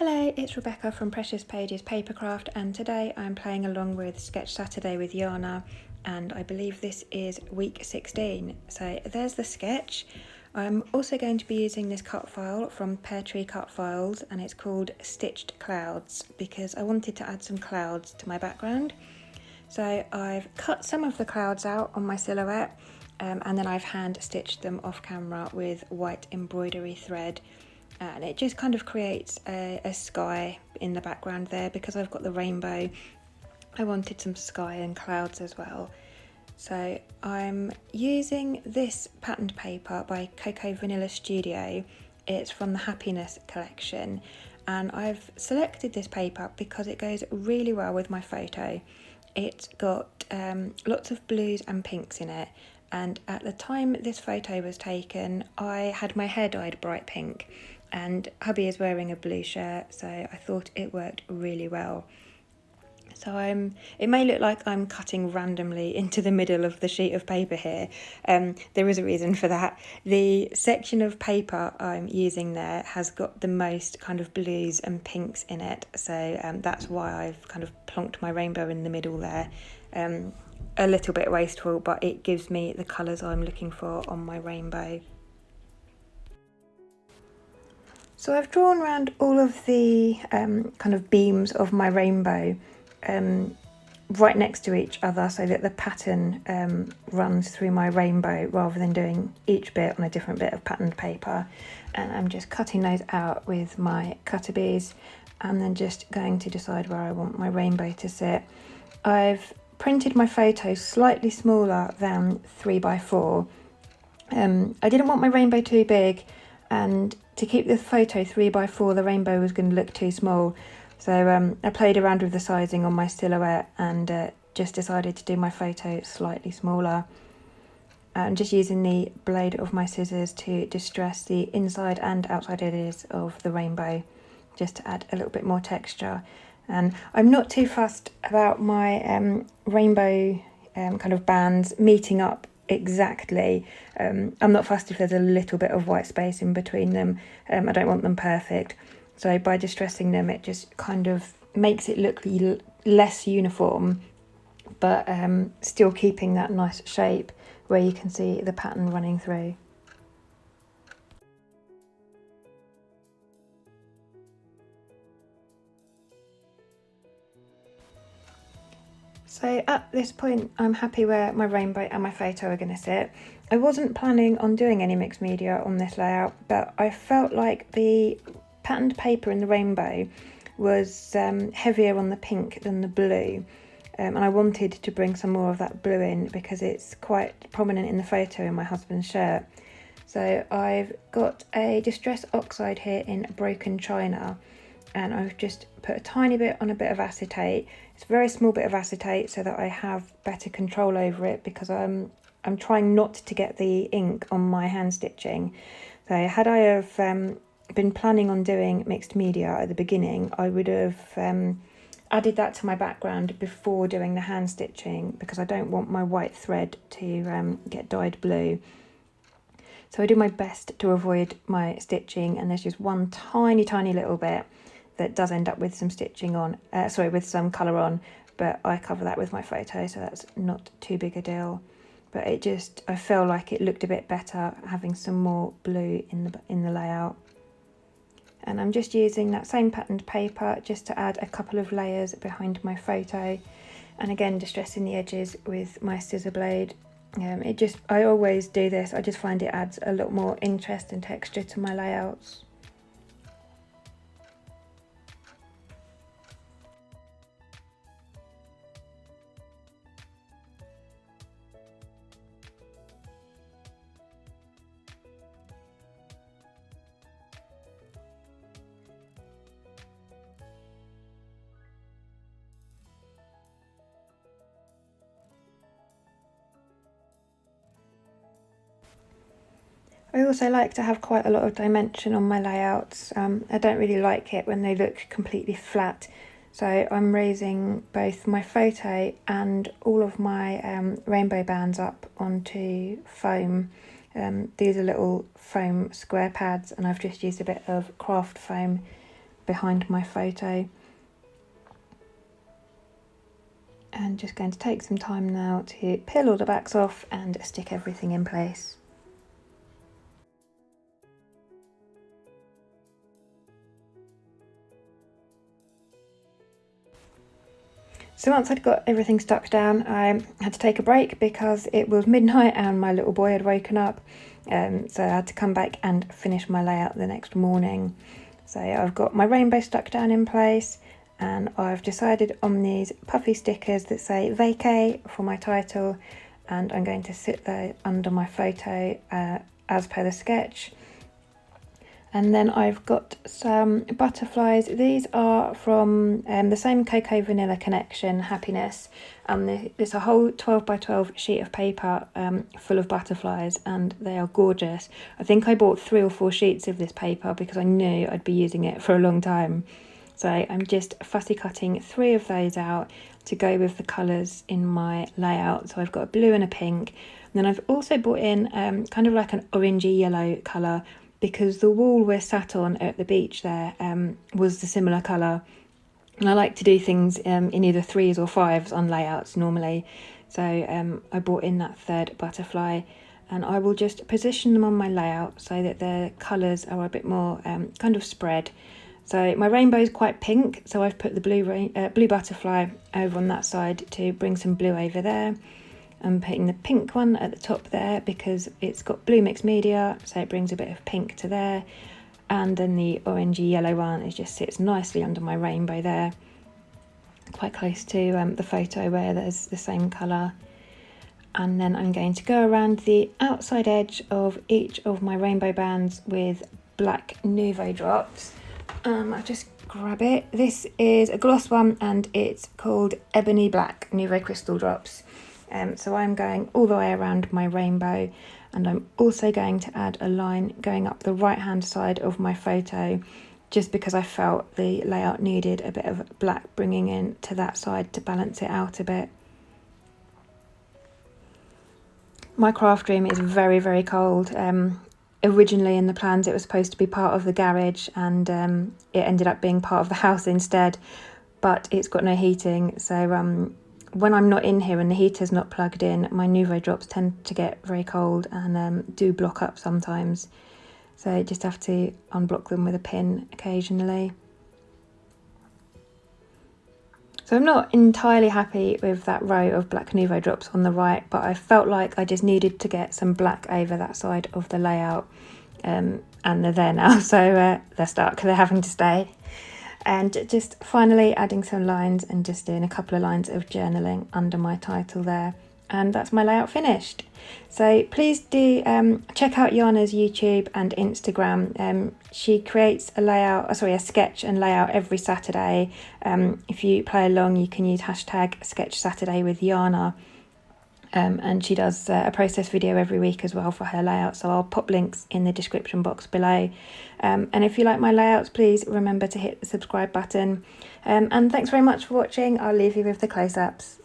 Hello, it's Rebecca from Precious Pages Papercraft, and today I'm playing along with Sketch Saturday with Yana, and I believe this is week 16. So there's the sketch. I'm also going to be using this cut file from Peartree Cutfiles, and it's called Stitched Clouds because I wanted to add some clouds to my background. So I've cut some of the clouds out on my silhouette, and then I've hand stitched them off camera with white embroidery thread. And it just kind of creates a sky in the background there because I've got the rainbow. I wanted some sky and clouds as well. So I'm using this patterned paper by Cocoa Vanilla Studio. It's from the Happiness collection, and I've selected this paper because it goes really well with my photo. It's got lots of blues and pinks in it, and at the time this photo was taken I had my hair dyed bright pink and hubby is wearing a blue shirt, so I thought it worked really well. So it may look like I'm cutting randomly into the middle of the sheet of paper here. There is a reason for that. The section of paper I'm using there has got the most kind of blues and pinks in it, so that's why I've kind of plonked my rainbow in the middle there. A little bit wasteful, but it gives me the colours I'm looking for on my rainbow. So I've drawn around all of the kind of beams of my rainbow right next to each other so that the pattern runs through my rainbow rather than doing each bit on a different bit of patterned paper. And I'm just cutting those out with my cutter bees and then just going to decide where I want my rainbow to sit. I've printed my photo slightly smaller than 3x4. I didn't want my rainbow too big, and to keep the photo 3x4 the rainbow was going to look too small, so I played around with the sizing on my silhouette and just decided to do my photo slightly smaller. I'm just using the blade of my scissors to distress the inside and outside edges of the rainbow just to add a little bit more texture. And I'm not too fussed about my rainbow kind of bands meeting up exactly. I'm not fussed if there's a little bit of white space in between them. I don't want them perfect. So by distressing them, it just kind of makes it look less uniform, but still keeping that nice shape where you can see the pattern running through. So at this point, I'm happy where my rainbow and my photo are going to sit. I wasn't planning on doing any mixed media on this layout, but I felt like the patterned paper in the rainbow was heavier on the pink than the blue. And I wanted to bring some more of that blue in because it's quite prominent in the photo in my husband's shirt. So I've got a Distress Oxide here in Broken China, and I've just put a tiny bit on a bit of acetate. It's a very small bit of acetate so that I have better control over it because I'm trying not to get the ink on my hand stitching. So had I have been planning on doing mixed media at the beginning, I would have added that to my background before doing the hand stitching because I don't want my white thread to get dyed blue. So I do my best to avoid my stitching, and there's just one tiny little bit that does end up with some stitching on, with some colour on, but I cover that with my photo, so that's not too big a deal. But I feel like it looked a bit better having some more blue in the layout. And I'm just using that same patterned paper just to add a couple of layers behind my photo, and again distressing the edges with my scissor blade. I always do this, I just find it adds a lot more interest and texture to my layouts. I also like to have quite a lot of dimension on my layouts. I don't really like it when they look completely flat, so I'm raising both my photo and all of my rainbow bands up onto foam. These are little foam square pads, and I've just used a bit of craft foam behind my photo. And just going to take some time now to peel all the backs off and stick everything in place. So once I'd got everything stuck down, I had to take a break because it was midnight and my little boy had woken up. So I had to come back and finish my layout the next morning. So I've got my rainbow stuck down in place, and I've decided on these puffy stickers that say Vacay for my title, and I'm going to sit there under my photo as per the sketch. And then I've got some butterflies. These are from the same Cocoa Vanilla Connection, Happiness. It's a whole 12 by 12 sheet of paper full of butterflies, and they are gorgeous. I think I bought 3 or 4 sheets of this paper because I knew I'd be using it for a long time. So I'm just fussy cutting 3 of those out to go with the colours in my layout. So I've got a blue and a pink. And then I've also brought in kind of like an orangey yellow colour, because the wall we're sat on at the beach there was the similar colour. And I like to do things in either 3s or 5s on layouts normally. So I brought in that 3rd butterfly, and I will just position them on my layout so that the colours are a bit more kind of spread. So my rainbow is quite pink, so I've put the blue butterfly over on that side to bring some blue over there. I'm putting the pink one at the top there because it's got blue mixed media, so it brings a bit of pink to there. And then the orangey yellow one, it just sits nicely under my rainbow there, quite close to the photo where there's the same colour. And then I'm going to go around the outside edge of each of my rainbow bands with black Nuvo drops. I'll just grab it. This is a gloss one, and it's called Ebony Black Nuvo Crystal Drops. So I'm going all the way around my rainbow, and I'm also going to add a line going up the right hand side of my photo, just because I felt the layout needed a bit of black bringing in to that side to balance it out a bit. My craft room is very, very cold. Originally in the plans it was supposed to be part of the garage, and it ended up being part of the house instead, but it's got no heating. So when I'm not in here and the heater's not plugged in, my Nuvo drops tend to get very cold and do block up sometimes. So I just have to unblock them with a pin occasionally. So I'm not entirely happy with that row of black Nuvo drops on the right, but I felt like I just needed to get some black over that side of the layout. And they're there now, so they're stuck, they're having to stay. And just finally adding some lines and just doing a couple of lines of journaling under my title there. And that's my layout finished. So please do check out Jana's YouTube and Instagram. She creates a sketch and layout every Saturday. If you play along, you can use hashtag Sketch Saturday with Jana. And she does a process video every week as well for her layout, so I'll pop links in the description box below. And if you like my layouts, please remember to hit the subscribe button. And thanks very much for watching. I'll leave you with the close-ups.